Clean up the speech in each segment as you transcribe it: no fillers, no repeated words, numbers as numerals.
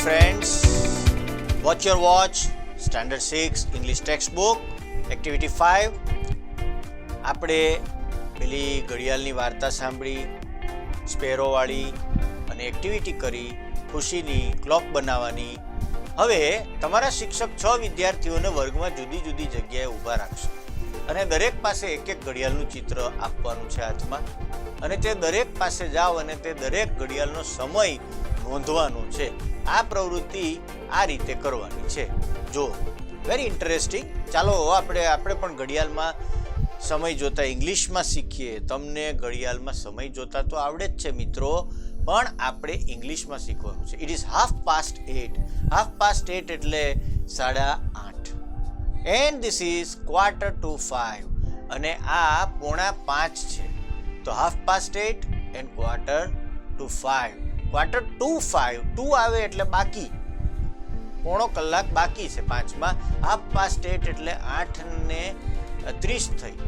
friends, watch your watch, Standard 6 English textbook, Activity 5. આપણે પેલી ઘડિયાળની વાર્તા સાંભળી, સ્પેરોવાળી, અને એક્ટિવિટી કરી, ખુશીની ક્લોક બનાવવાની. હવે તમારા શિક્ષક 6 વિદ્યાર્થીઓને વર્ગમાં જુદી જુદી જગ્યાએ ઊભા રાખશે અને દરેક પાસે એક એક ઘડિયાળનું ચિત્ર આપવાનું છે હાથમાં, અને તે દરેક પાસે જાઓ અને તે દરેક ઘડિયાળનો સમય નોંધવાનો છે. આ પ્રવૃત્તિ આ રીતે કરવાની છે. જો વેરી ઇન્ટરેસ્ટિંગ. ચાલો આપણે પણ ઘડિયાળમાં સમય જોતા ઇંગ્લિશમાં શીખીએ. તમને ઘડિયાળમાં સમય જોતા તો આવડે જ છે મિત્રો, પણ આપણે ઇંગ્લિશમાં શીખવાનું છે. It is 8:30. 8:30 એટલે 8:30. And this is 4:45. અને આ 4:45 છે. તો 8:30 એન્ડ 4:45. 4:25. 2 આવે એટલે બાકી, પોણો કલાક બાકી છે 5માં. 8:30 એટલે 8:30 થઈ.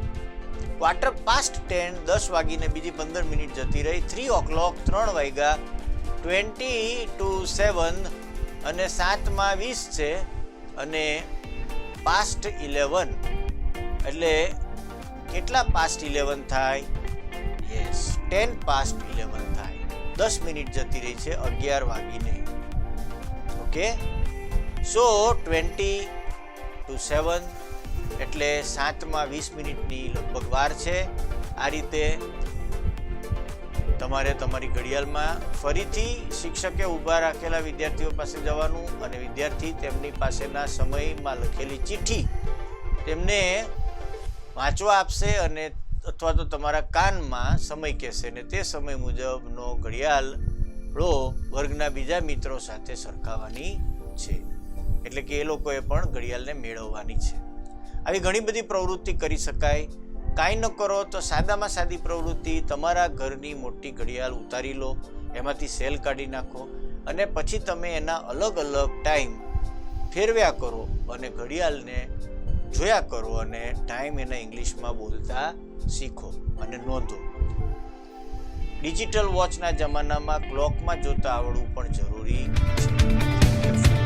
10:15, 10 વાગીને બીજી 15 મિનિટ જતી રહી. 3 o'clock, 3 વાગ્યા. 20 to 7 અને 7:20 છે. અને past 11 એટલે કેટલા past 11 થાય? યસ, 10 past 11 થાય. 10 મિનિટ જતી રહી છે 11 વાગીને. ઓકે, સો 20 to 7 એટલે 7:20 મિનિટની લગભગ વાર છે. આ રીતે તમારે તમારી ઘડિયાળમાં ફરીથી શિક્ષકે ઊભા રાખેલા વિદ્યાર્થીઓ પાસે જવાનું, અને વિદ્યાર્થી તેમની પાસેના સમયમાં લખેલી ચિઠ્ઠી તેમને વાંચવા આપશે, અને અથવા તો તમારા કાનમાં સમય કહેશે, ને તે સમય મુજબનો ઘડિયાળો વર્ગના બીજા મિત્રો સાથે સરખાવવાની છે. એટલે કે એ લોકોએ પણ ઘડિયાળને મેળવવાની છે. આવી ઘણી બધી પ્રવૃત્તિ કરી શકાય. કાંઈ ન કરો તો સાદામાં સાદી પ્રવૃત્તિ, તમારા ઘરની મોટી ઘડિયાળ ઉતારી લો, એમાંથી સેલ કાઢી નાખો, અને પછી તમે એના અલગ અલગ ટાઈમ ફેરવ્યા કરો અને ઘડિયાળને જોયા કરો, અને ટાઈમ એના ઇંગ્લિશમાં બોલતા શીખો અને નોંધો. ડિજિટલ વોચના જમાનામાં ક્લોકમાં જોતા આવડવું પણ જરૂરી છે.